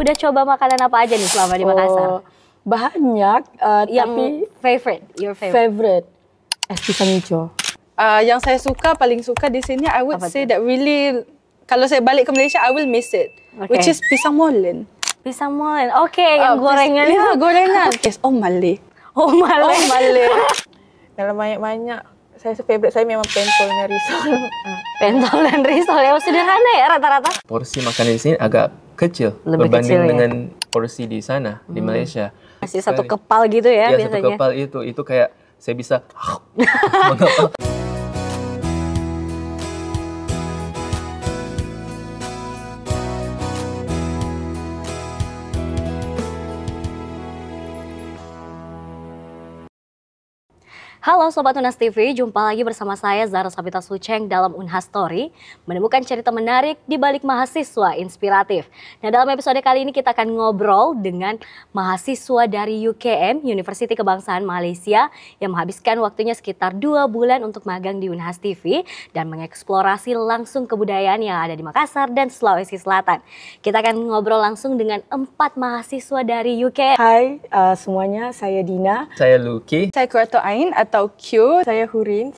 Udah coba makanan apa aja nih selama di Makassar? Banyak, Yang tapi your favorite. es pisang hijau. Yang saya suka, paling suka di sini, I would say that really, kalau saya balik ke Malaysia, I will miss it. Which is pisang molen. Pisang molen, oke, yang gorengan. Iya, gorengan. Yes, Male. Male. Kalau banyak-banyak, favorite saya memang pentolnya risol. Pentol dan risol ya, sederhana ya rata-rata. Porsi makanan di sini agak kecil Lebih berbanding kecil, ya? dengan porsi di sana, di Malaysia. Masih satu kepal gitu ya, Ya, biasanya. satu kepal itu kayak saya bisa Halo Sobat Unhas TV, jumpa lagi bersama saya Zahra Sabita Sucheng dalam Unhas Story, menemukan cerita menarik di balik mahasiswa inspiratif. Nah, dalam episode kali ini kita akan ngobrol dengan mahasiswa dari UKM, Universiti Kebangsaan Malaysia, yang menghabiskan waktunya sekitar 2 bulan untuk magang di Unhas TV dan mengeksplorasi langsung kebudayaan yang ada di Makassar dan Sulawesi Selatan. Kita akan ngobrol langsung dengan 4 mahasiswa dari UKM. Hai semuanya, saya Dina. saya Luki. Saya Kurato Ain atau Q. Saya Hurin.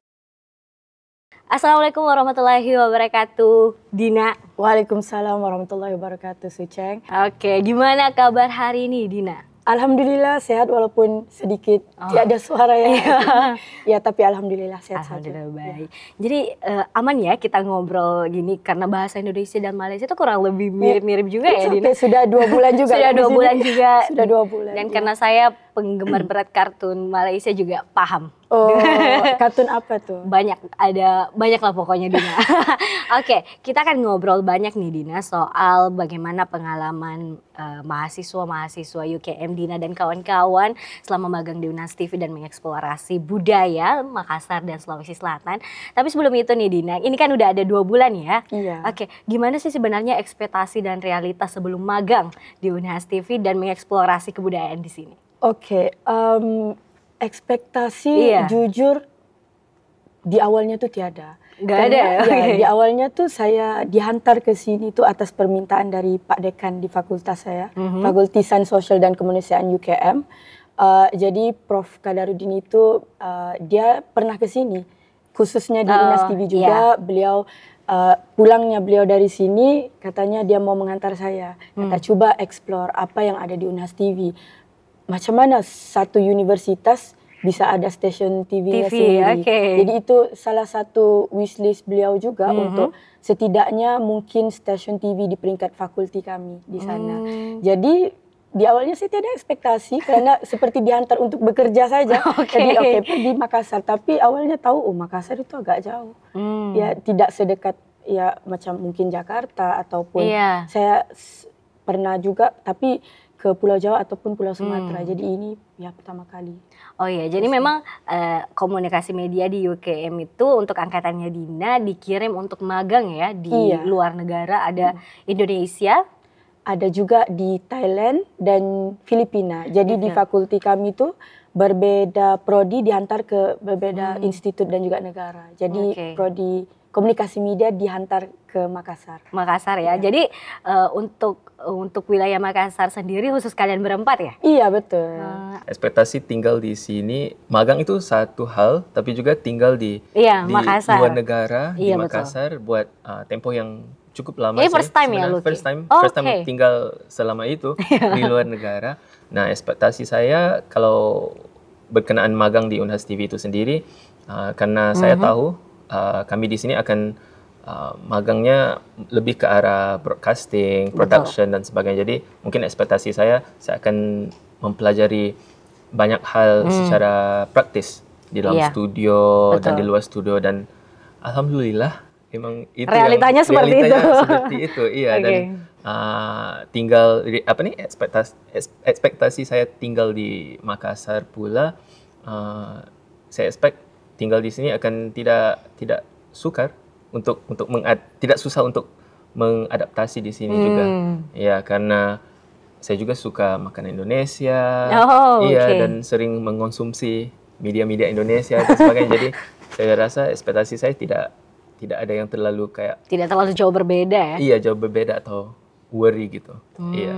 Assalamualaikum warahmatullahi wabarakatuh, Dina. Waalaikumsalam warahmatullahi wabarakatuh, Sucheng. Oke, gimana kabar hari ini, Dina? Alhamdulillah sehat walaupun sedikit tidak ada suara ya. Ya, tapi alhamdulillah sehat saja. Alhamdulillah baik. Jadi aman ya kita ngobrol gini karena bahasa Indonesia dan Malaysia itu kurang lebih mirip-mirip juga ya, Dina? Sudah 2 bulan juga. Sudah 2 bulan juga. Sudah 2 bulan. Dan karena saya penggemar berat kartun Malaysia juga paham. Oh, kartun apa tuh? Banyak lah pokoknya, Dina. Oke, kita akan ngobrol banyak nih, Dina, soal bagaimana pengalaman mahasiswa UKM, Dina dan kawan-kawan selama magang di Unhas TV dan mengeksplorasi budaya Makassar dan Sulawesi Selatan. Tapi sebelum itu nih, Dina, ini kan udah ada 2 bulan ya. Iya. Oke, gimana sih sebenarnya ekspektasi dan realitas sebelum magang di Unhas TV dan mengeksplorasi kebudayaan di sini? Oke, ekspektasi jujur di awalnya tuh tiada. Nggak ada ya? Ya, di awalnya tuh saya dihantar ke sini tuh atas permintaan dari Pak Dekan di fakultas saya, Fakulti Sains Sosial dan Kemanusiaan UKM. Jadi Prof. Kadarudin itu dia pernah ke sini, khususnya di Unhas TV juga. Beliau pulangnya beliau dari sini, katanya dia mau mengantar saya. Kata coba explore apa yang ada di Unhas TV. Macam mana satu universitas bisa ada stasiun TV-nya sendiri. Jadi itu salah satu wishlist beliau juga untuk setidaknya mungkin stasiun TV di peringkat fakulti kami di sana. Jadi di awalnya saya tidak ada ekspektasi karena seperti dihantar untuk bekerja saja. Jadi pergi Makassar, tapi awalnya tahu Makassar itu agak jauh. Ya tidak sedekat ya macam mungkin Jakarta ataupun saya pernah juga tapi ke Pulau Jawa ataupun Pulau Sumatera. Jadi ini ya pertama kali. Oh iya, jadi memang komunikasi media di UKM itu untuk angkatannya Dina dikirim untuk magang ya di luar negara. Ada Indonesia, ada juga di Thailand dan Filipina. Jadi di fakulti kami itu berbeda prodi dihantar ke berbeda institut dan juga negara. Jadi prodi komunikasi media dihantar ke Makassar. Makassar ya. Jadi untuk wilayah Makassar sendiri khusus kalian berempat ya? Iya betul. Ekspektasi tinggal di sini, magang itu satu hal, tapi juga tinggal di Makassar. luar negara, di Makassar buat tempo yang cukup lama sih. First time ya, Luki? First time tinggal selama itu di luar negara. Nah, ekspektasi saya kalau berkenaan magang di Unhas TV itu sendiri, karena saya tahu kami di sini akan magangnya lebih ke arah broadcasting, production dan sebagainya. Jadi mungkin ekspektasi saya akan mempelajari banyak hal secara praktis di dalam studio dan di luar studio, dan alhamdulillah memang itu realitanya seperti itu. Iya. Dan tinggal ekspektasi saya tinggal di Makassar pula, saya expect tinggal di sini akan tidak sukar tidak susah untuk mengadaptasi di sini juga. Ya, karena saya juga suka makanan Indonesia. Dan sering mengonsumsi media-media Indonesia dan sebagainya. Jadi saya rasa ekspektasi saya tidak ada yang terlalu kayak tidak terlalu jauh berbeda ya. Iya, jauh berbeda atau worry gitu. Iya.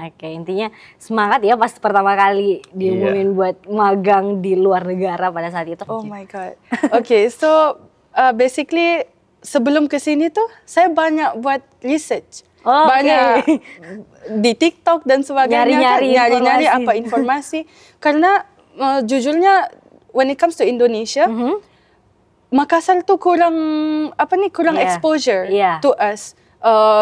Oke, intinya semangat ya pas pertama kali diumumin buat magang di luar negara pada saat itu. Oh my god. Okay, so basically sebelum ke sini tuh saya banyak buat research. Banyak di TikTok dan sebagainya, nyari-nyari apa informasi. Karena jujurnya when it comes to Indonesia, Makassar tuh kurang exposure to us.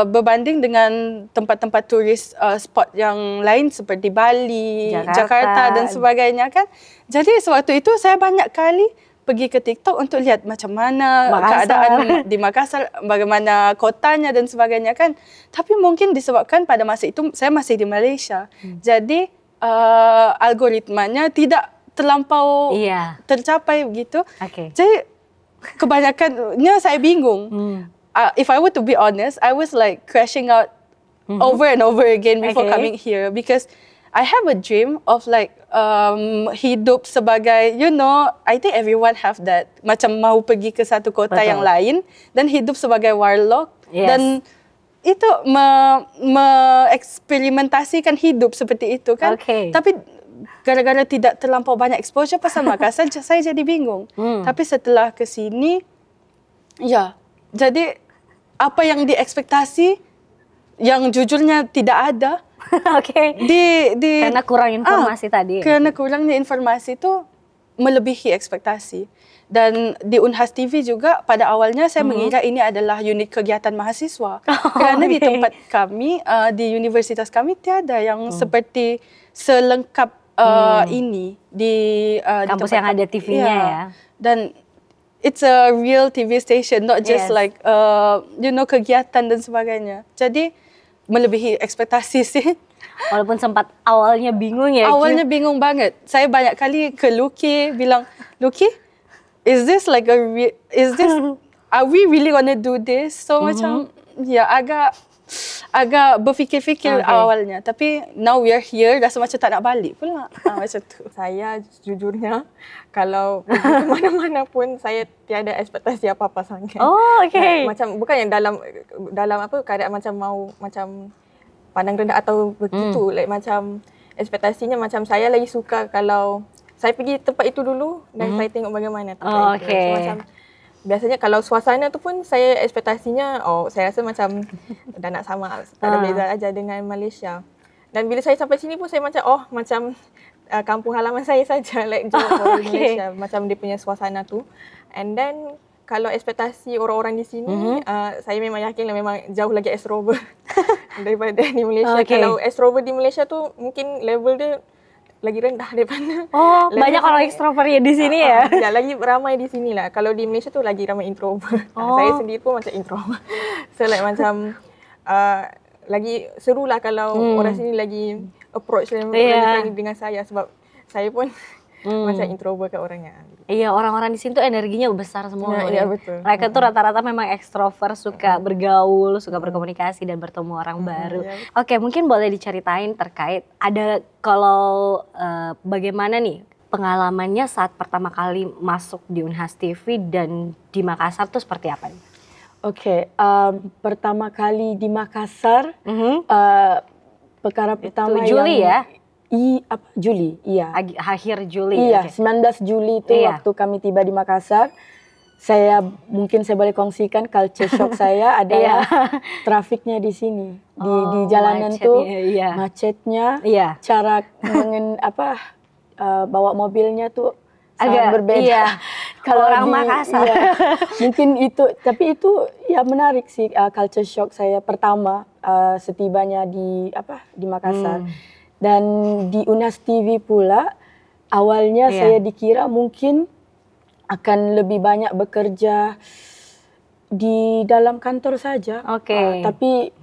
Berbanding dengan tempat-tempat turis spot yang lain seperti Bali, Jakarta dan sebagainya kan. Jadi sewaktu itu saya banyak kali pergi ke TikTok untuk lihat macam mana keadaan di Makassar, bagaimana kotanya dan sebagainya kan. Tapi mungkin disebabkan pada masa itu saya masih di Malaysia. Jadi algoritmanya tidak terlampau tercapai begitu. Jadi kebanyakannya saya bingung. If I were to be honest, I was like crashing out over and over again before coming here because I have a dream of like hidup sebagai, you know, I think everyone have that. Macam mau pergi ke satu kota yang lain dan hidup sebagai warlock dan itu eksperimentasikan hidup seperti itu kan. Tapi gara-gara tidak terlampau banyak exposure pasal Makassar, saya jadi bingung. Tapi setelah ke sini, jadi apa yang diekspektasi yang jujurnya tidak ada. Karena kurang informasi tadi. Karena kurangnya informasi itu melebihi ekspektasi. Dan di Unhas TV juga pada awalnya saya mengira ini adalah unit kegiatan mahasiswa. Kerana di tempat kami, di universitas kami tiada yang seperti selengkap ini di kampus yang ada TV-nya ya. Dan it's a real TV station, not just like you know, kegiatan dan sebagainya. Jadi melebihi ekspektasi sih. Walaupun sempat awalnya bingung ya. Awalnya bingung banget. Saya banyak kali ke Luki bilang, Luki, are we really gonna do this? So macam agak berfikir-fikir awalnya. Tapi now we are here, rasa macam tak nak balik pula. Macam tu. Saya jujurnya kalau pergi ke mana-mana pun saya tiada ekspektasi apa-apa sangat. Macam bukan yang dalam apa keadaan macam mau macam pandang rendah atau begitu. Like macam ekspektasinya macam saya lagi suka kalau saya pergi tempat itu dulu dan saya tengok bagaimana tempat itu. So, macam biasanya kalau suasana tu pun saya ekspektasinya saya rasa macam dah nak sama, tak ada beza aja dengan Malaysia. Dan bila saya sampai sini pun saya macam macam kampung halaman saya saja, like Johor Malaysia, macam dia punya suasana tu. And then kalau ekspektasi orang-orang di sini, saya memang yakin memang jauh lagi extrovert daripada di Malaysia. Kalau extrovert di Malaysia tu mungkin level dia lagi rendah daripada. Banyak orang extrovert ya di sini ya? Ya, lagi ramai di sini lah. Kalau di Malaysia tu lagi ramai introvert. Saya sendiri pun macam introvert. So like macam lagi seru lah kalau orang sini lagi approach dengan saya sebab saya pun macam introvert kat orangnya. Iya, orang-orang di sini tuh energinya besar semua. Iya, betul. Mereka tuh rata-rata memang ekstrovert, suka bergaul, suka berkomunikasi dan bertemu orang baru. Oke, mungkin boleh diceritain terkait ada kalau bagaimana nih pengalamannya saat pertama kali masuk di Unhas TV dan di Makassar tuh seperti apa nih? Pertama kali di Makassar, perkara pertama Juli yang ya? Juli, iya. Akhir Juli. Iya, 19 Juli itu waktu kami tiba di Makassar. Mungkin saya boleh kongsikan culture shock saya adalah trafiknya di sini. Di jalanan tuh macetnya, cara bawa mobilnya tuh agak berbeda. Kalau orang Makassar. Mungkin itu, tapi itu ya menarik sih culture shock saya pertama setibanya di Makassar. Dan di Unhas TV pula, awalnya saya dikira mungkin akan lebih banyak bekerja di dalam kantor saja. Tapi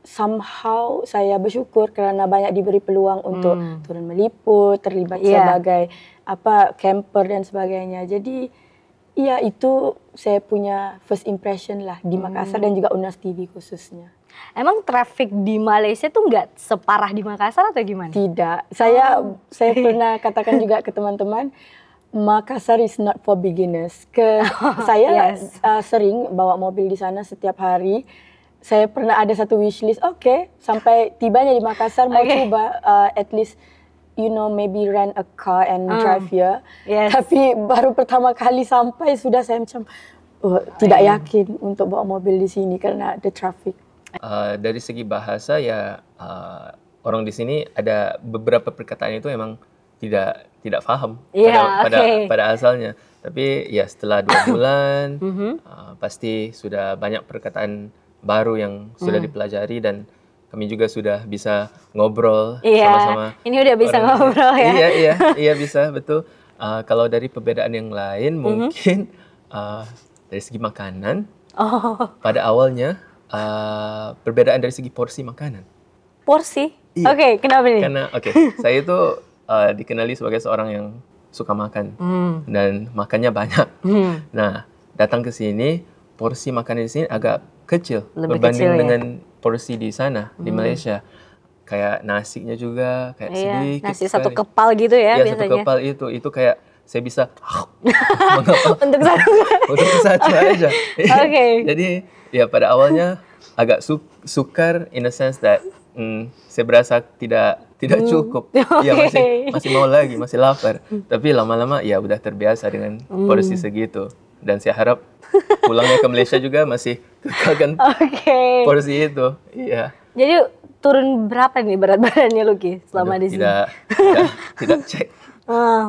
somehow saya bersyukur kerana banyak diberi peluang untuk turun meliput, terlibat sebagai camper dan sebagainya. Jadi ya itu saya punya first impression lah di Makassar dan juga Unhas TV khususnya. Emang traffic di Malaysia tuh nggak separah di Makassar atau gimana? Tidak. Saya pernah katakan juga ke teman-teman, Makassar is not for beginners. Saya sering bawa mobil di sana setiap hari saya pernah ada satu wishlist, sampai tibanya di Makassar mau coba at least maybe rent a car and drive here. Yes. Tapi baru pertama kali sampai sudah saya macam tidak yakin untuk bawa mobil di sini karena ada traffic. Dari segi bahasa ya orang di sini ada beberapa perkataan itu emang tidak paham pada asalnya. Tapi ya setelah 2 bulan pasti sudah banyak perkataan baru yang sudah dipelajari dan kami juga sudah bisa ngobrol sama-sama. Ini udah bisa ngobrol ya? Iya bisa, betul. Kalau dari perbedaan yang lain mungkin dari segi makanan, pada awalnya perbedaan dari segi porsi makanan. Porsi? Iya. Oke, kenapa nih? Karena saya itu dikenali sebagai seorang yang suka makan dan makannya banyak. Nah, datang ke sini, porsi makanan di sini agak kecil berbanding dengan porsi di sana, di Malaysia. Kayak nasinya juga kayak sedikit nasi sekali. satu kepal gitu ya biasanya. Satu kepal itu kayak saya bisa Untuk satu. untuk satu aja. Oke. Jadi ya pada awalnya agak sukar in a sense that saya berasa tidak cukup. Ya masih mau lagi, masih lapar. Tapi lama-lama ya udah terbiasa dengan porsi segitu. Dan saya harap pulangnya ke Malaysia juga masih kekalkan porsi itu. Iya. Jadi turun berapa nih berat badannya Lucky selama di sini? Tidak cek.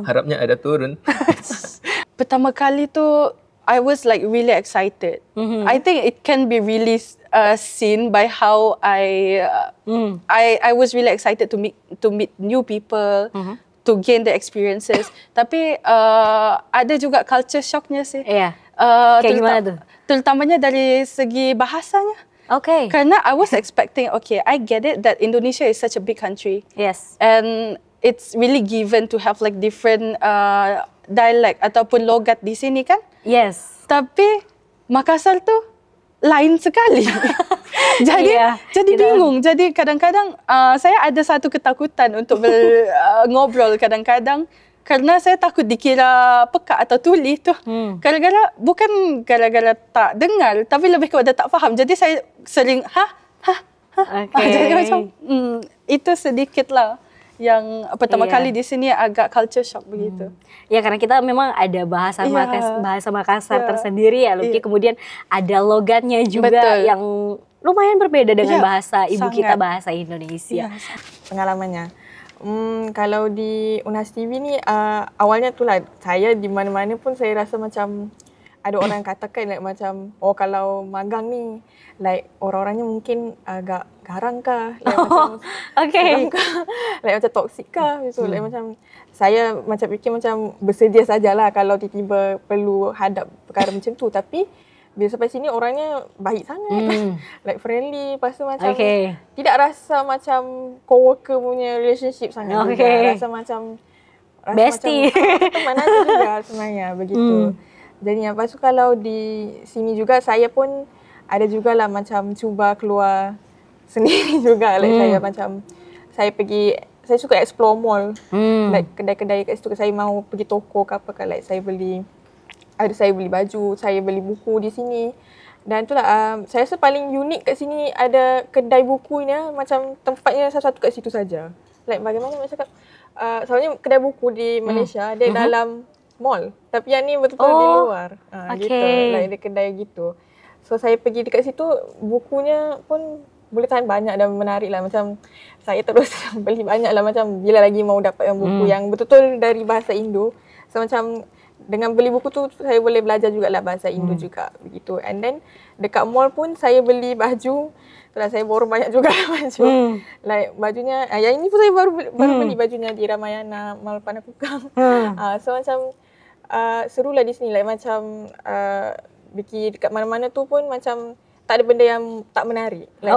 Harapnya ada turun. Pertama kali tu I was like really excited. I think it can be really seen by how I was really excited to meet new people, to gain the experiences. Tapi ada juga culture shocknya sih. Iya. Kayak gimana tuh? Terutamanya dari segi bahasanya. Karena I was expecting, I get it that Indonesia is such a big country. Yes. And it's really given to have like different dialect ataupun logat di sini kan? Yes. Tapi Makassar tuh lain sekali. jadi bingung. Jadi kadang-kadang saya ada satu ketakutan untuk ngobrol kadang-kadang karena saya takut dikira peka atau tuli tuh. Bukan gara-gara tak dengar, tapi lebih kepada tak faham. Jadi saya sering jadi macam itu sedikit lah yang pertama kali di sini agak culture shock begitu. Ya karena kita memang ada bahasa Makassar tersendiri ya Lucky. Kemudian ada logatnya juga yang lumayan berbeda dengan bahasa ibu kita, bahasa Indonesia. Pengalamannya. Kalau di Unhas TV ni awalnya tu lah saya di mana-mana pun saya rasa macam ada orang katakan like macam kalau magang ni like orang-orangnya mungkin agak garang kah, like macam like macam toksik kah gitu. Like macam saya macam fikir macam bersedia sajalah kalau tiba-tiba perlu hadap perkara macam tu, tapi bila sampai sini orangnya baik sangat. Like friendly, lepas tu macam tidak rasa macam co-worker punya relationship sangat juga. Rasa macam bestie. Teman aja juga sebenarnya begitu. Jadi lepas tu kalau di sini juga saya pun ada jugalah macam cuba keluar sendiri juga. Like saya macam saya suka explore mall. Like kedai-kedai kat situ, saya mau pergi toko ke apa ke, like saya beli baju, saya beli buku di sini. Dan itulah saya rasa paling unik kat sini ada kedai bukunya, macam tempatnya satu-satu kat situ saja. Like bagaimana nak cakap, soalnya kedai buku di Malaysia dia dalam mall, tapi yang ni betul-betul di luar. Gitu. Like dia kedai gitu. So saya pergi dekat situ, bukunya pun boleh tahan banyak dan menarik lah. Macam saya terus beli banyak lah, macam bila lagi mau dapat yang buku yang betul-betul dari bahasa Indo. So macam dengan beli buku tu saya boleh belajar jugalah bahasa Indo juga begitu. And then dekat mall pun saya beli baju. Itulah saya borong banyak juga baju. Like bajunya yang ini pun saya baru beli bajunya di Ramayana Mall Panakukang. So macam serulah di sini, like macam pergi dekat mana-mana tu pun macam tak ada benda yang tak menarik. Like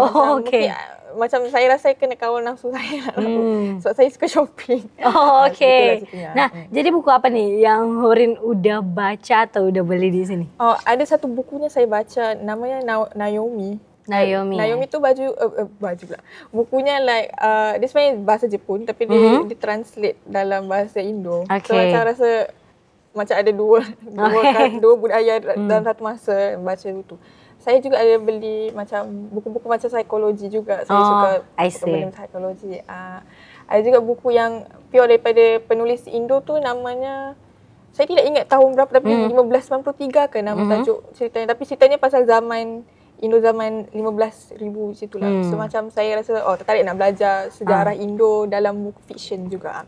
macam saya rasa saya kena kawal nafsu saya. Sebab saya suka shopping. Nah, jadi buku apa nih yang Hurin udah baca atau udah beli di sini? Ada satu bukunya saya baca, namanya Naomi. Naomi tu baju pula. Bukunya like dia sebenarnya bahasa Jepun tapi dia ditranslate dalam bahasa Indo. So macam rasa macam ada dua budaya dalam satu masa baca itu. saya juga ada beli macam buku-buku macam psikologi juga. Saya suka benda psikologi. Ada juga buku yang pure daripada penulis Indo tu, namanya saya tidak ingat tahun berapa, tapi 1593 ke nama tajuk ceritanya. Tapi ceritanya pasal zaman Indo zaman 15,000 macam lah. So macam saya rasa tertarik nak belajar sejarah Indo dalam buku fiction juga.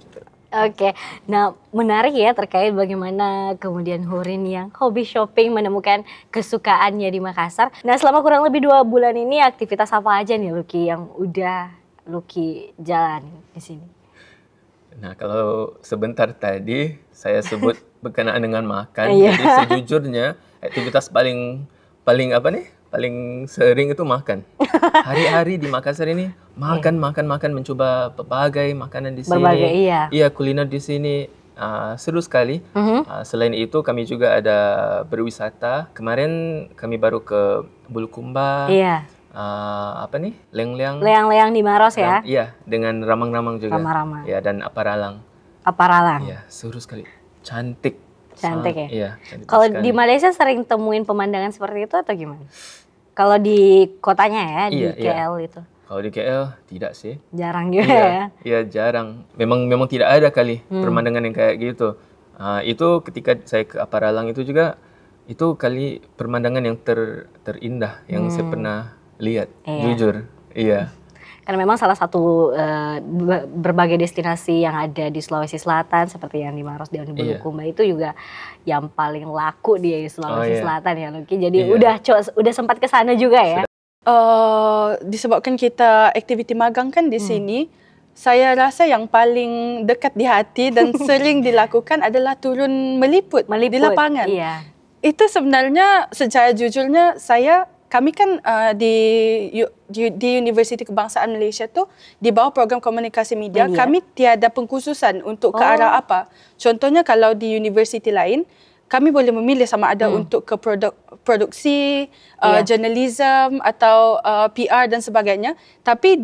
Oke, nah menarik ya terkait bagaimana kemudian Hurin yang hobi shopping menemukan kesukaannya di Makassar. Nah selama kurang lebih 2 bulan ini aktivitas apa aja nih Lucky yang udah Lucky jalani di sini? Nah kalau sebentar tadi saya sebut berkenaan dengan makan, jadi sejujurnya aktivitas paling paling sering itu makan. Hari-hari di Makassar ini makan, mencoba berbagai makanan di sini. Berbagai, iya, kuliner di sini seru sekali. Selain itu kami juga ada berwisata. Kemarin kami baru ke Bulukumba. Iya. Leng-leang. Leang-leang di Maros ya? Iya, dengan ramang-ramang juga. Ramang-ramang. Iya, dan Aparalang. Aparalang. Iya, seru sekali. Cantik. Cantik ya? Iya, cantik. Kalau di Malaysia sering temuin pemandangan seperti itu atau gimana? Kalau di kotanya ya, di KL itu? Kalau di KL tidak sih. Jarang juga ya? Iya, jarang. Memang tidak ada kali pemandangan yang kayak gitu. Itu ketika saya ke Aparalang itu juga, itu kali pemandangan yang terindah yang saya pernah lihat. Jujur, iya. Karena memang salah satu berbagai destinasi yang ada di Sulawesi Selatan seperti yang di Maros dan di Bulukumba itu juga yang paling laku di Sulawesi Selatan ya Lucky. Jadi udah sempat ke sana juga ya. Disebabkan kita aktiviti magang kan di sini, saya rasa yang paling dekat di hati dan sering dilakukan adalah turun meliput di lapangan. Iya. Itu sebenarnya secara jujurnya kami kan di Universiti Kebangsaan Malaysia tu di bawah program komunikasi media, kami tiada pengkhususan untuk ke arah apa. Contohnya kalau di universiti lain, kami boleh memilih sama ada untuk ke produksi, journalism atau PR dan sebagainya. Tapi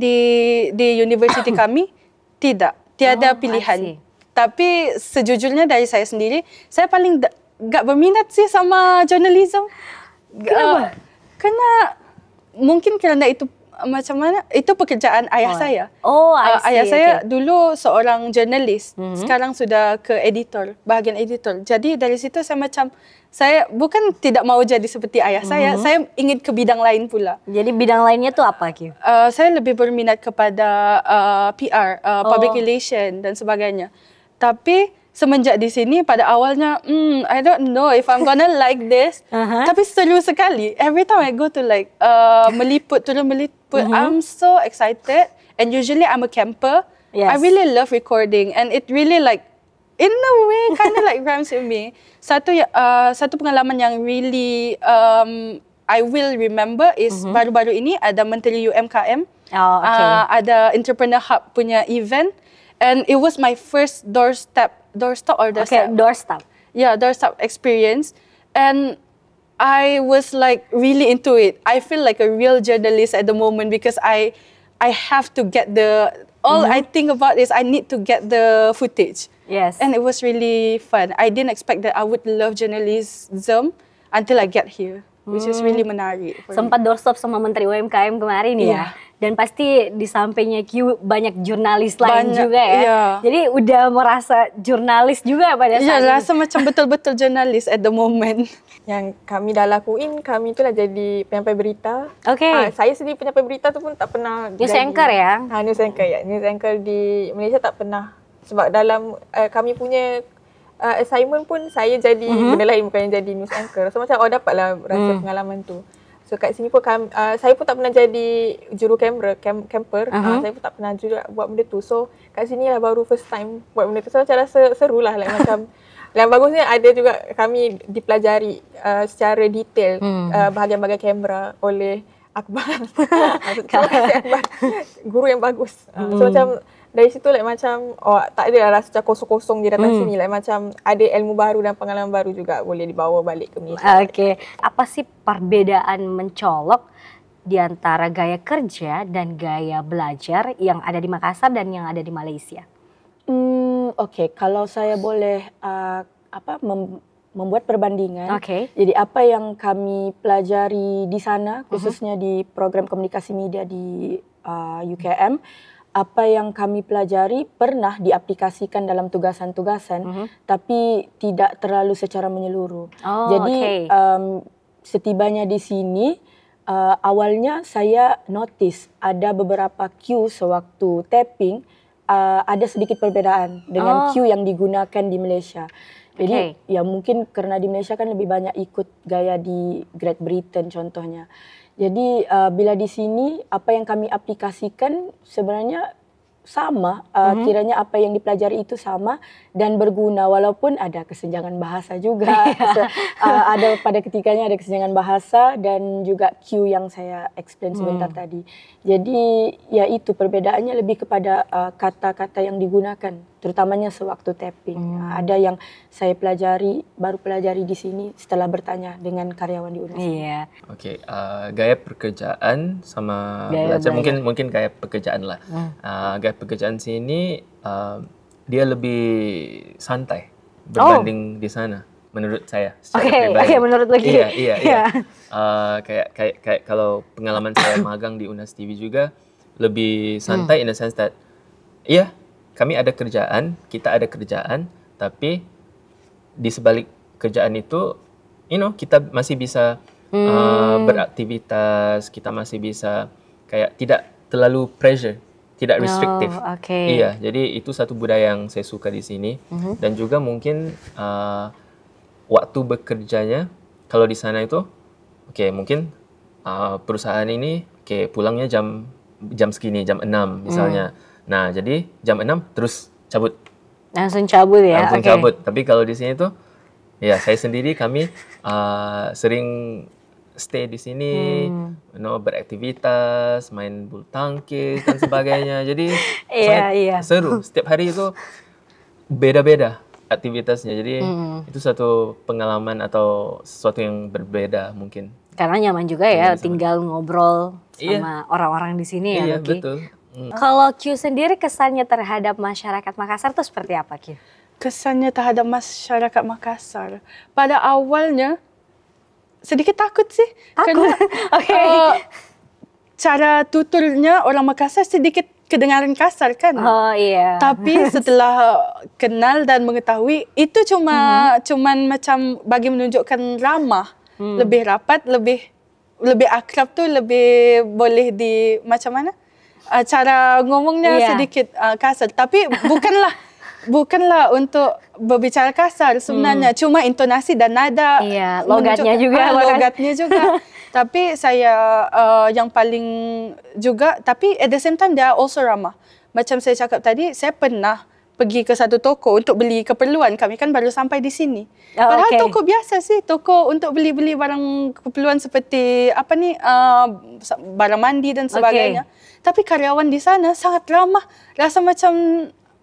di universiti kami tiada pilihan. Tapi sejujurnya dari saya sendiri, saya paling gak berminat sih sama journalism. Karena mungkin kerana itu itu pekerjaan ayah saya. Ayah saya dulu seorang jurnalis, sekarang sudah ke bahagian editor. Jadi dari situ saya bukan tidak mau jadi seperti ayah saya ingin ke bidang lain pula. Jadi bidang lainnya tuh apa, Ki? Saya lebih berminat kepada PR, public relation dan sebagainya. Tapi semenjak di sini pada awalnya, I don't know if I'm gonna like this. Tapi seru sekali. Every time I go to turun meliput, I'm so excited. And usually I'm a camper. I really love recording, and it really in a way kind of rhymes with me. Satu pengalaman yang really I will remember is baru-baru ini ada Menteri UMKM, ada Entrepreneur Hub punya event. And it was my first doorstep. Yeah, doorstep experience. And I was really into it. I feel like a real journalist at the moment because I have to get all I think about is I need to get the footage. Yes. And it was really fun. I didn't expect that I would love journalism until I get here, which is really menarik. Sempat doorstop sama Menteri UMKM kemarin ya. Dan pasti di sampingnya Q banyak jurnalis lain juga ya. Jadi udah merasa jurnalis juga pada saat itu. Rasa macam betul-betul jurnalis at the moment. Yang kami dah lakuin, kami itulah jadi penyampai berita. Saya sendiri penyampai berita tu pun tak pernah news anchor ya? News anchor ya. News anchor di Malaysia tak pernah. Sebab dalam kami punya assignment pun saya jadi benda lain, bukan jadi news anchor. So macam dapatlah rasa pengalaman tu. So kat sini pun saya pun tak pernah jadi juru kamera, camper. Saya pun tak pernah juga buat benda tu. So kat sini lah baru first time buat benda tu. So macam rasa seru lah. Macam yang bagusnya ada juga kami dipelajari secara detail bahagian-bahagian kamera oleh Akbar. Guru yang bagus. So macam dari situ macam tak ada rasa macam kosong-kosong je datang sini. Macam ada ilmu baru dan pengalaman baru juga boleh dibawa balik ke Malaysia. Apa sih perbedaan mencolok di antara gaya kerja dan gaya belajar yang ada di Makassar dan yang ada di Malaysia? Kalau saya boleh membuat perbandingan. Oke. Jadi apa yang kami pelajari di sana, khususnya di program komunikasi media di UKM, apa yang kami pelajari pernah diaplikasikan dalam tugasan-tugasan, tapi tidak terlalu secara menyeluruh. Jadi setibanya di sini, awalnya saya notice ada beberapa cue sewaktu tapping, ada sedikit perbedaan dengan cue yang digunakan di Malaysia. Jadi ya mungkin karena di Malaysia kan lebih banyak ikut gaya di Great Britain contohnya. Jadi bila di sini apa yang kami aplikasikan sebenarnya sama, kiranya apa yang dipelajari itu sama dan berguna walaupun ada kesenjangan bahasa juga. Ada pada ketikanya ada kesenjangan bahasa dan juga cue yang saya explain sebentar tadi. Jadi ya itu perbedaannya lebih kepada kata-kata yang digunakan, terutamanya sewaktu tapping. Ada yang saya baru pelajari di sini setelah bertanya dengan karyawan di UNAS. Iya. Oke, gaya pekerjaan sama belajar mungkin gaya pekerjaan lah. Gaya pekerjaan sini dia lebih santai berbanding di sana menurut saya. Oke, menurut lagi. Iya. Kayak kalau pengalaman saya magang di UNAS TV juga lebih santai in the sense that kami ada kerjaan, kita ada kerjaan, tapi di sebalik kerjaan itu, kita masih bisa beraktivitas, kita masih bisa kayak tidak terlalu pressure, tidak restrictive. Iya, jadi itu satu budaya yang saya suka di sini. Dan juga mungkin waktu bekerjanya, kalau di sana itu, mungkin perusahaan ini pulangnya jam segini, jam 6 misalnya. Nah, jadi jam 6 terus cabut. Langsung cabut ya? Langsung cabut. Tapi kalau di sini tuh, ya saya sendiri kami sering stay di sini, beraktivitas, main bulu tangkis dan sebagainya. Jadi sangat seru. Setiap hari itu beda-beda aktivitasnya. Jadi itu satu pengalaman atau sesuatu yang berbeda mungkin. Karena nyaman juga ya, tinggal ngobrol sama orang-orang di sini ya, Lucky. Betul. Kalau Q sendiri kesannya terhadap masyarakat Makassar itu seperti apa, Q? Kesannya terhadap masyarakat Makassar, pada awalnya sedikit takut sih. Karena cara tuturnya orang Makassar sedikit kedengaran kasar kan. Tapi setelah kenal dan mengetahui, itu cuman macam bagi menunjukkan ramah, lebih rapat, lebih akrab tuh lebih boleh di macam mana? Cara ngomongnya sedikit kasar, tapi bukanlah untuk berbicara kasar sebenarnya, cuma intonasi dan nada, logatnya juga. Tapi saya yang paling juga, tapi at the same time dia also ramah. Macam saya cakap tadi, saya pernah pergi ke satu toko untuk beli keperluan. Kami kan baru sampai di sini. Padahal toko biasa sih, toko untuk beli-beli barang keperluan seperti barang mandi dan sebagainya. Tapi karyawan di sana sangat ramah, rasa macam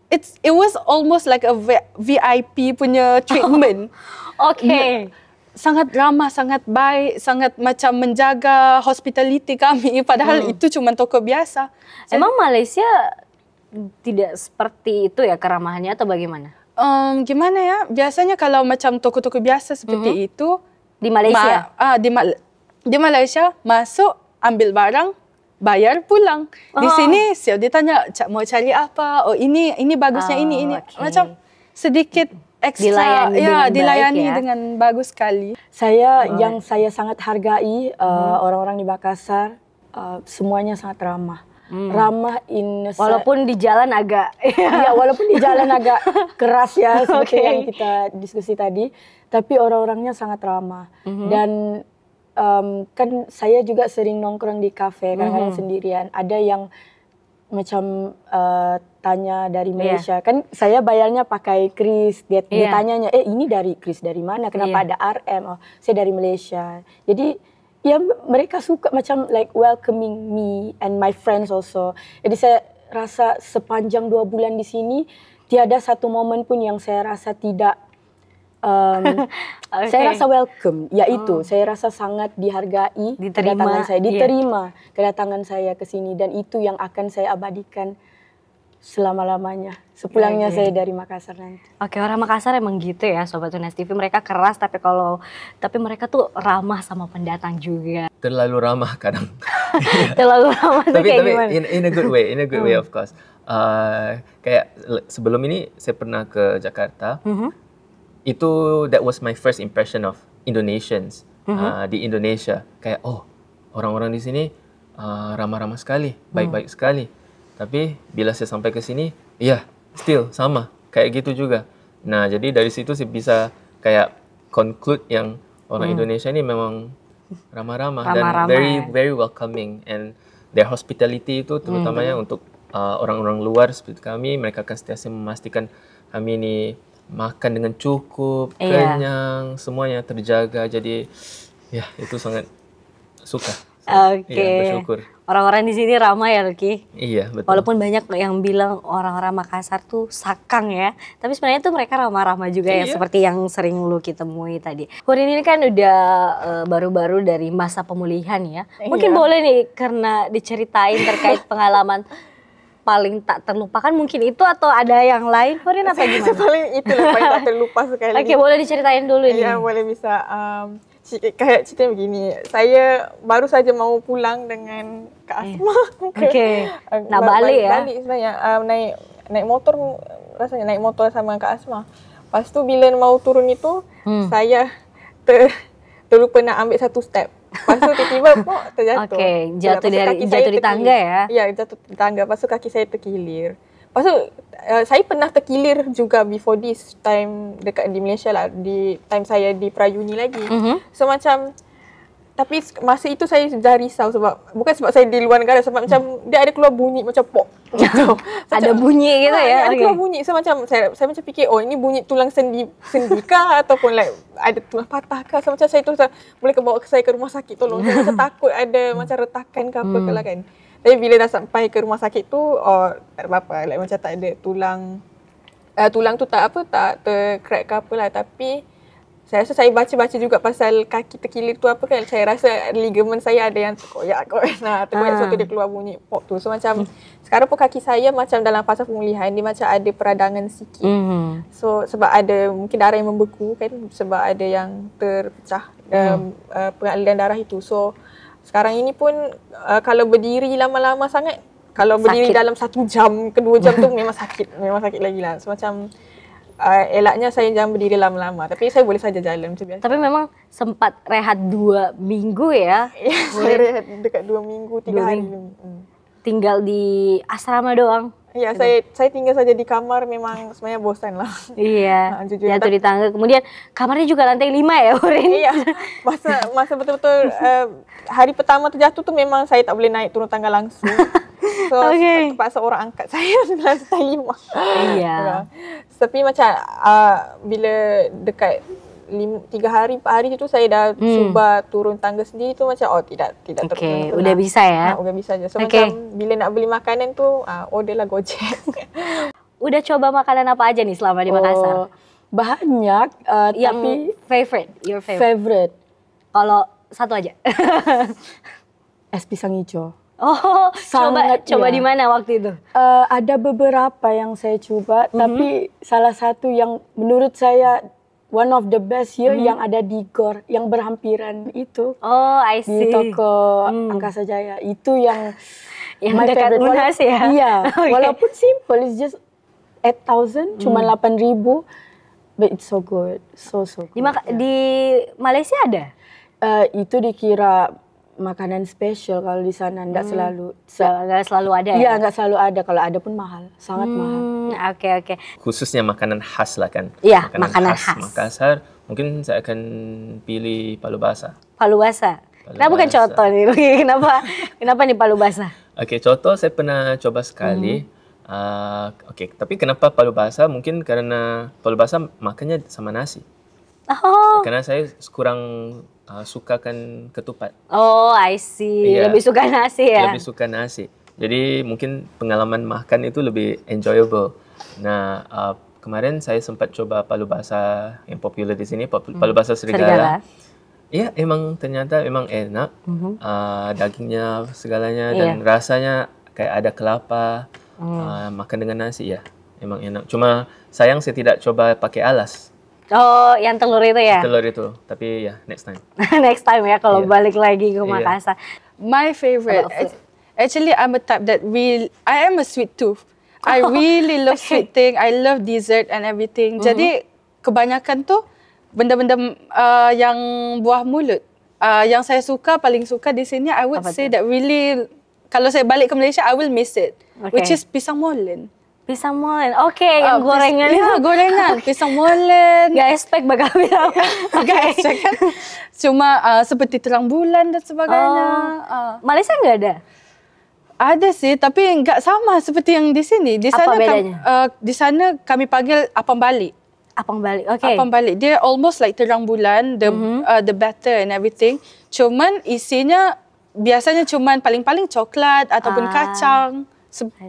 it was almost like a VIP punya treatment. Sangat ramah, sangat baik, sangat macam menjaga hospitality kami. Padahal itu cuma toko biasa. Emang Malaysia tidak seperti itu ya keramahannya atau bagaimana? Gimana ya? Biasanya kalau macam toko-toko biasa seperti itu di Malaysia. Di Malaysia masuk, ambil barang, bayar, pulang. Di sini siap ditanya mau cari apa? Oh ini bagusnya ini. Macam sedikit ekstra, dilayani dengan bagus sekali. Yang saya sangat hargai orang-orang di Makassar, semuanya sangat ramah. Ramah walaupun di jalan agak walaupun di jalan agak keras ya seperti yang kita diskusi tadi, tapi orang-orangnya sangat ramah. Dan kan saya juga sering nongkrong di kafe kadang-kadang sendirian. Ada yang macam tanya dari Malaysia, kan saya bayarnya pakai kris, dia ditanyanya, ini dari kris dari mana, kenapa ada RM? Oh, saya dari Malaysia. Jadi ya mereka suka macam like welcoming me and my friends also. Jadi saya rasa sepanjang 2 bulan di sini tiada satu momen pun yang saya rasa tidak saya rasa welcome. Yaitu saya rasa sangat dihargai, kedatangan saya, diterima kedatangan saya ke sini, dan itu yang akan saya abadikan selama-lamanya. Sepulangnya saya dari Makassar nanti. Oke, orang Makassar emang gitu ya Sobat Tunas TV. Mereka keras tapi mereka tuh ramah sama pendatang juga. Terlalu ramah kadang. Terlalu ramah tuh kayak gimana? in a good way of course. Kayak sebelum ini saya pernah ke Jakarta. Itu that was my first impression of Indonesians di Indonesia. Kayak orang-orang di sini ramah-ramah sekali, baik-baik sekali. Tapi bila saya sampai ke sini, still sama kayak gitu juga. Nah, jadi dari situ saya bisa kayak conclude yang orang Indonesia ini memang ramah-ramah dan very welcoming, and their hospitality itu terutamanya untuk orang-orang luar seperti kami, mereka akan sentiasa memastikan kami ini makan dengan cukup, kenyang, semuanya terjaga. Jadi itu sangat suka. Bersyukur. Orang-orang di sini ramah ya, Lucky. Iya, betul. Walaupun banyak yang bilang orang-orang Makassar tuh sakang ya, tapi sebenarnya tuh mereka ramah-ramah juga ya, seperti yang sering Lucky temui tadi. Hurin ini kan udah baru-baru dari masa pemulihan ya. Mungkin boleh nih karena diceritain terkait pengalaman paling tak terlupakan mungkin itu, atau ada yang lain, Hurin, atau gimana? Paling itu lah, paling tak terlupa sekali. Oke, boleh diceritain dulu nih. Iya, boleh, bisa. Kayak cerita begini, saya baru saja mau pulang dengan Kak Asma. Nak balik ya? Balik sebenarnya, naik motor, rasanya naik motor sama Kak Asma. Lepas tu bila mau turun itu, saya terlupa nak ambil satu step. Lepas tu tiba-tiba terjatuh. Jatuh di tangga ya? Iya, jatuh di tangga. Lepas tu kaki saya terkilir. Lepas tu saya pernah terkilir juga before this time dekat di Malaysia lah, di time saya di Prayuni lagi. So macam, tapi masa itu saya dah risau bukan sebab saya di luar negara, sebab macam dia ada keluar bunyi macam pop gitu. Ada bunyi gitu ya? Ada keluar bunyi. So macam saya macam fikir, ini bunyi tulang sendi kah ataupun like ada tulang patah kah. So macam saya tu boleh bawa saya ke rumah sakit, tolong. Saya macam takut ada macam retakan ke apa ke lah kan. Tapi bila dah sampai ke rumah sakit tu, tak ada apa-apa. Like, macam tak ada tulang tu tak tercrack ke apa lah. Tapi saya rasa saya baca-baca juga pasal kaki terkilir tu apa kan. Saya rasa ligamen saya ada yang terkoyak. Terkoyak, so dia keluar bunyi pop tu. So macam sekarang pun kaki saya macam dalam fasa pemulihan, dia macam ada peradangan sikit. So sebab ada mungkin darah yang membeku kan, sebab ada yang terpecah pengaliran darah itu. So sekarang ini pun kalau berdiri lama-lama sangat, kalau berdiri dalam 1 jam ke 2 jam tu memang sakit lagi lah. So macam elaknya saya jangan berdiri lama-lama, tapi saya boleh saja jalan macam biasa. Tapi memang sempat rehat 2 minggu ya? Ya, saya rehat dekat 2 minggu, 3 hari. Tinggal di asrama doang? Ya, saya tinggal saja di kamar, memang sebenarnya bosan lah. Iya, jatuh di tangga. Kemudian kamarnya juga lantai 5 ya, Hurin? Iya, masa betul-betul hari pertama terjatuh tu memang saya tak boleh naik turun tangga langsung. So, terpaksa orang angkat saya sebelah lantai 5. Iya. Tapi macam bila dekat 3 hari, 4 hari tu saya dah cuba turun tangga sendiri tu macam tidak terus. Udah bisa ya? Udah bisa je. So macam bila nak beli makanan tu order lah Gojek. Udah coba makanan apa aja nih selama di Makassar? Banyak, yang tapi your favorite. Kalau satu aja. Es pisang hijau. Coba di mana waktu itu? Ada beberapa yang saya coba, tapi salah satu yang menurut saya one of the best here yang ada di GOR, yang berhampiran itu. I see. Di toko Angkasa Jaya. Itu yang dekat Unhas ya? Iya. Walaupun simple, it's just 8,000, cuma 8,000. But it's so good. So good. Di Malaysia ada? Itu dikira makanan spesial kalau di sana, enggak selalu ada ya? Iya, enggak selalu ada. Kalau ada pun mahal, sangat mahal. Oke. Khususnya makanan khas lah kan? Iya, makanan khas Makassar, mungkin saya akan pilih palu basah. Palu basah? Kenapa bukan coto nih? Kenapa nih palu basah? Oke, coto saya pernah coba sekali. Tapi kenapa palu basah? Mungkin karena palu basah makannya sama nasi. Karena saya kurang sukakan ketupat. I see. Yeah. Lebih suka nasi ya? Lebih suka nasi. Jadi mungkin pengalaman makan itu lebih enjoyable. Nah, kemarin saya sempat coba palu basah yang popular di sini, palu basah serigala. Iya, ternyata enak. Dagingnya segalanya dan rasanya kayak ada kelapa. Makan dengan nasi ya, memang enak. Cuma sayang saya tidak coba pakai alas. Oh, yang telur itu ya? Telur itu, tapi ya next time. Next time ya kalau balik lagi ke Makassar. My favorite, actually I'm a type that I am a sweet tooth. I really love sweet thing. I love dessert and everything. Jadi kebanyakan tuh benda-benda yang buah mulut. Yang saya paling suka di sini, I would say that really, kalau saya balik ke Malaysia, I will miss it. Which is pisang molen. Pisang molen, yang gorengan itu. Iya, gorengan, pisang molen. Gak expect bakal pisang. Gak expect kan. Cuma seperti terang bulan dan sebagainya. Malaysia nggak ada? Ada sih, tapi nggak sama seperti yang di sini. Di sana, apa bedanya? Di sana kami panggil apam balik. Apam balik, oke. Apam balik, dia almost like terang bulan, the batter and everything. Cuman isinya biasanya cuman paling-paling coklat ataupun kacang.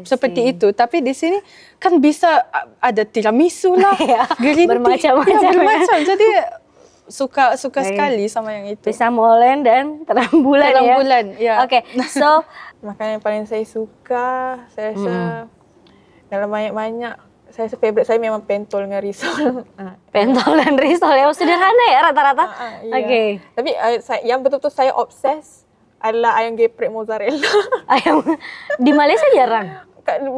Seperti itu. Tapi di sini kan bisa ada tiramisu lah, green tea. Bermacam-macam. Bermacam. Jadi suka sekali sama yang itu. Pisang molen dan terang bulan Terang bulan, ya. Oke, so makanan yang paling saya suka, saya rasa dalam banyak-banyak, saya rasa favourite saya memang pentol dengan risol. Pentol dan risol ya, sederhana ya rata-rata. Iya. Oke. Tapi yang betul-betul saya obses adalah ayam geprek mozzarella. Ayam di Malaysia jarang.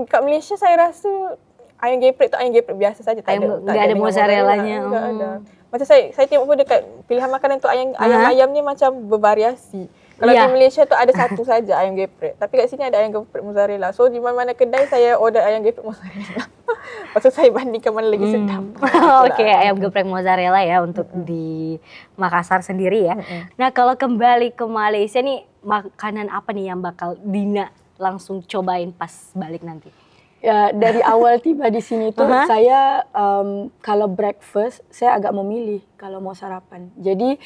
Kat Malaysia saya rasa ayam geprek tu ayam geprek biasa saja, tak ada mozzarellanya. Enggak ada. Macam saya tengok pun dekat pilihan makanan tu ayam ni macam bervariasi. Kalau di Malaysia tu ada satu saja ayam geprek. Tapi kat sini ada ayam geprek mozzarella. So di mana-mana kedai saya order ayam geprek mozzarella. Lepas tu saya bandingkan mana lagi sedap. Oke, ayam geprek mozzarella ya untuk di Makassar sendiri ya. Nah, kalau kembali ke Malaysia nih, makanan apa nih yang bakal Dina langsung cobain pas balik nanti? Ya, dari awal tiba di sini tuh saya kalau breakfast saya agak memilih kalau mau sarapan. Jadi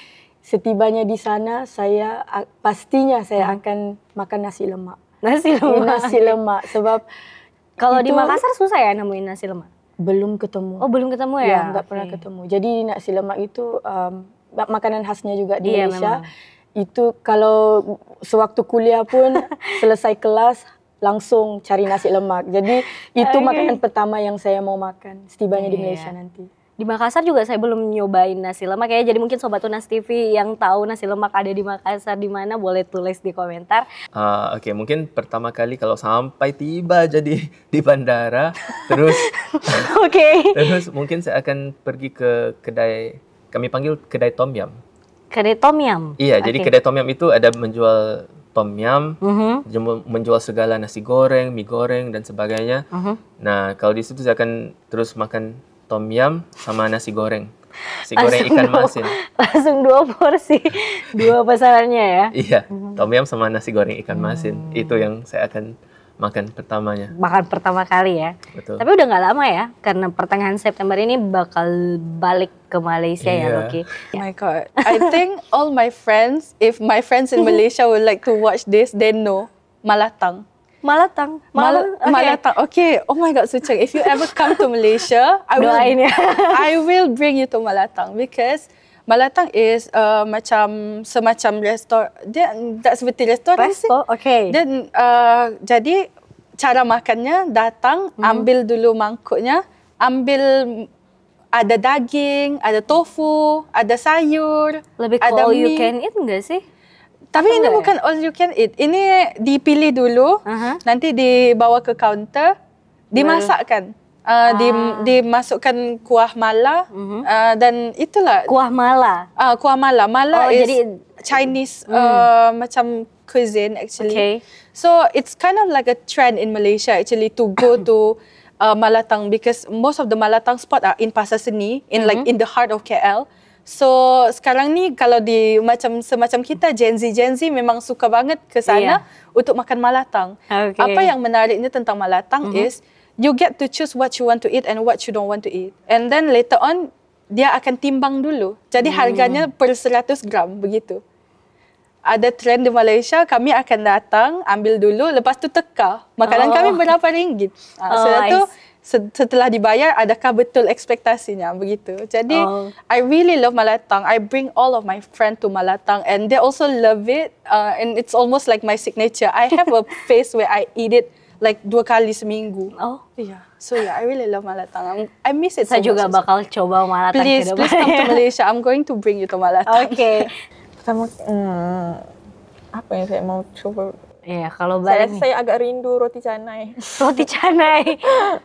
setibanya di sana pastinya saya akan makan nasi lemak. Nasi lemak sebab kalau di Makassar susah ya nemuin nasi lemak? Belum ketemu. Oh, belum ketemu ya? Ya, nggak pernah ketemu. Jadi nasi lemak itu makanan khasnya juga di Malaysia. Memang. Itu kalau sewaktu kuliah pun selesai kelas langsung cari nasi lemak. Jadi itu makanan pertama yang saya mau makan setibanya di Malaysia nanti. Di Makassar juga saya belum nyobain nasi lemak ya. Jadi mungkin Sobat Tunas TV yang tahu nasi lemak ada di Makassar di mana boleh tulis di komentar. Oke, mungkin pertama kali kalau sampai tiba jadi di bandara, terus terus mungkin saya akan pergi ke kedai, kami panggil kedai tom yum. Kedai tom yum? Iya, jadi kedai tom yum itu ada menjual tom yum, menjual segala nasi goreng, mie goreng dan sebagainya. Nah, kalau di situ saya akan terus makan tom yum sama nasi goreng. Nasi goreng ikan masin. Langsung 2 porsi. 2 pesanannya ya? Iya, tom yum sama nasi goreng ikan masin. Itu yang saya akan makan pertamanya. Makan pertama kali ya? Betul. Tapi udah gak lama ya? Karena pertengahan September ini bakal balik ke Malaysia ya, Loki? Oh my God. I think all my friends, if my friends in Malaysia would like to watch this, they know Malatang. Malatang. Malatang. Okay. Oh my God, Sucheng. If you ever come to Malaysia, I will bring you to Malatang because Malatang is semacam restoran. Dia tak seperti restoran sih. Okay. Dan jadi cara makannya datang, ambil dulu mangkuknya, ada daging, ada tofu, ada sayur, lebih ke ada all mie. You can eat enggak sih? Tapi ini bukan all you can eat. Ini dipilih dulu, nanti dibawa ke kaunter, dimasakkan. Dimasukkan kuah mala dan itulah. Kuah mala? Kuah mala. Mala is jadi Chinese macam cuisine actually. Okay. So it's kind of like a trend in Malaysia actually to go to Malatang because most of the Malatang spot are in Pasar Seni, in the heart of KL. So sekarang ni kalau semacam kita Gen Z memang suka banget ke sana untuk makan Malatang. Okay. Apa yang menariknya tentang Malatang is you get to choose what you want to eat and what you don't want to eat. And then later on dia akan timbang dulu. Jadi harganya per 100 gram begitu. Ada trend di Malaysia, kami akan datang, ambil dulu, lepas tu teka. Makanan kami berapa ringgit. Setelah dibayar, adakah betul ekspektasinya begitu. Jadi I really love Malatang. I bring all of my friends to Malatang and they also love it. And it's almost like my signature. I have a phase where I eat it like 2 kali seminggu. Oh. Yeah. So yeah, I really love Malatang. I miss it so Saya juga much. bakal coba Malatang Please ke depan. come to Malaysia. I'm going to bring you to Malatang. Oke. Pertama, apa yang saya mau coba? Iya, kalau balik nih. Saya agak rindu roti canai. Roti canai.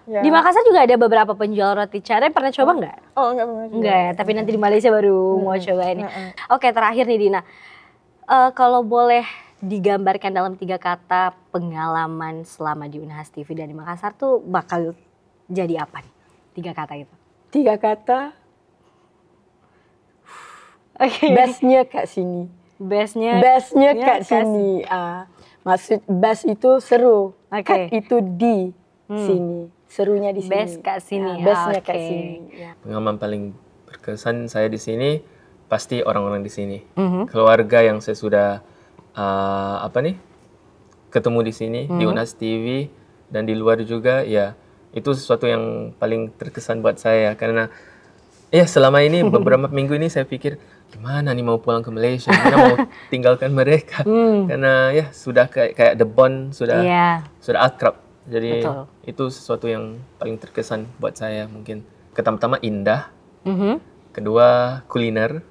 Ya. Di Makassar juga ada beberapa penjual roti canai. Pernah coba nggak? Oh, enggak pernah. Enggak ya, tapi nanti di Malaysia baru mau cobain. Oke, terakhir nih Dina. Kalau boleh digambarkan dalam 3 kata pengalaman selama di Unhas TV dan di Makassar tuh bakal jadi apa nih? 3 kata itu. 3 kata. Oke. Bestnya kat sini. Bestnya Kat sini. Maksud best itu seru. Kat itu di sini. Serunya di sini. Best kat sini. Bestnya kat sini. Ya. Pengalaman paling berkesan saya di sini pasti orang-orang di sini. Keluarga yang saya sudah ketemu di sini di Unhas TV dan di luar juga, ya itu sesuatu yang paling terkesan buat saya karena ya selama ini beberapa minggu ini saya pikir gimana nih mau pulang ke Malaysia, gimana mau tinggalkan mereka karena ya sudah kayak the bond sudah akrab. Jadi itu sesuatu yang paling terkesan buat saya mungkin. Pertama indah, kedua kuliner,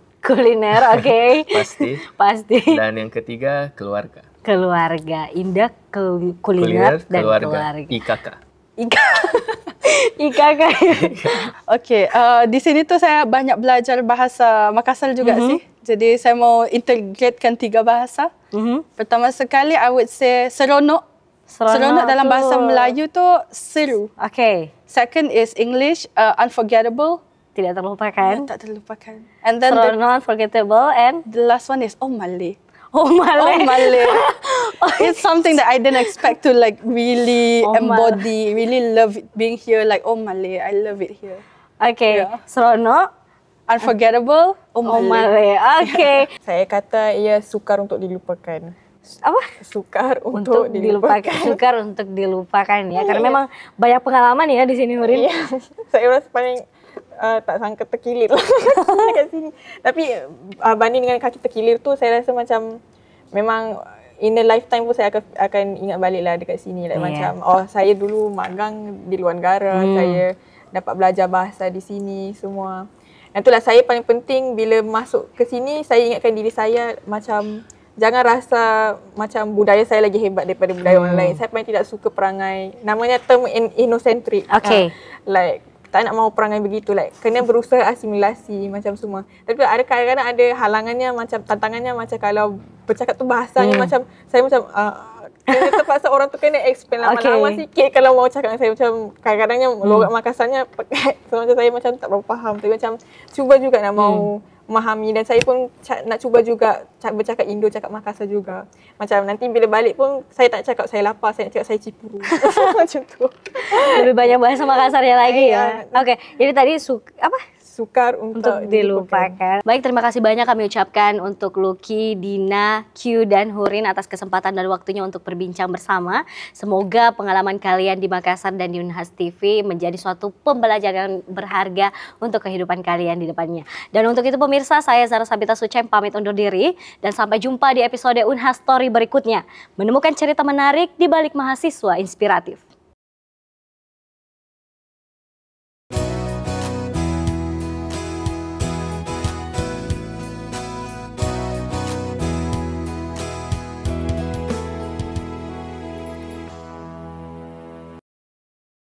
oke. Pasti. Dan yang ketiga keluarga. Keluarga, indah, kuliner dan keluarga. IKK. Oke, di sini tuh saya banyak belajar bahasa Makassar juga sih. Jadi saya mau integratekan 3 bahasa. Pertama sekali, I would say seronok. Seronok dalam bahasa Melayu tuh seru. Oke. Second is English, unforgettable. Tidak terlupakan. Tak terlupakan. And then seronok, unforgettable, and the last one is Malay. Malay. It's something that I didn't expect to like really embody, really love it being here. Like Malay, I love it here. Okay. Seronok, unforgettable, Malay. Okay. Saya kata ia sukar untuk dilupakan. Apa? Sukar untuk dilupakan. Sukar untuk dilupakan ya. Karena memang banyak pengalaman ya di sini, Hurin. Iya. Saya rasa paling tak sangka terkilir lah kat sini. Tapi banding dengan kaki terkilir tu, saya rasa macam memang in a lifetime pun saya akan ingat balik lah dekat sini. Like macam, saya dulu magang di luar negara, saya dapat belajar bahasa di sini semua. Dan itulah saya paling penting bila masuk ke sini, saya ingatkan diri saya macam jangan rasa macam budaya saya lagi hebat daripada budaya orang lain. Saya paling tidak suka perangai, namanya term inocentric. Okay. Like tak nak mau perangai begitu, like kena berusaha asimilasi macam semua. Tapi ada kadang-kadang ada halangannya, macam tantangannya, macam kalau bercakap tu bahasanya macam saya macam kena terpaksa orang tu kena explain lama-lama sikit kalau mau cakap dengan saya, macam kadang-kadangnya logat Makassarnya pekat. So macam saya macam tak berapa faham, tapi macam cuba juga nak mau memahami, dan saya pun nak cuba juga bercakap Indo, cakap Makassar juga. Macam nanti bila balik pun saya tak cakap saya lapar, saya nak cakap saya cipuru. Macam tu. Lebih banyak bahasa Makassarnya lagi ya. Oke, jadi tadi sukar untuk dilupakan. Baik, terima kasih banyak kami ucapkan untuk Lucky, Dina, Q, dan Hurin atas kesempatan dan waktunya untuk berbincang bersama. Semoga pengalaman kalian di Makassar dan di Unhas TV menjadi suatu pembelajaran berharga untuk kehidupan kalian di depannya. Dan untuk itu pemirsa, saya Zara Sabita Suceng pamit undur diri dan sampai jumpa di episode Unhas Story berikutnya. Menemukan cerita menarik di balik mahasiswa inspiratif.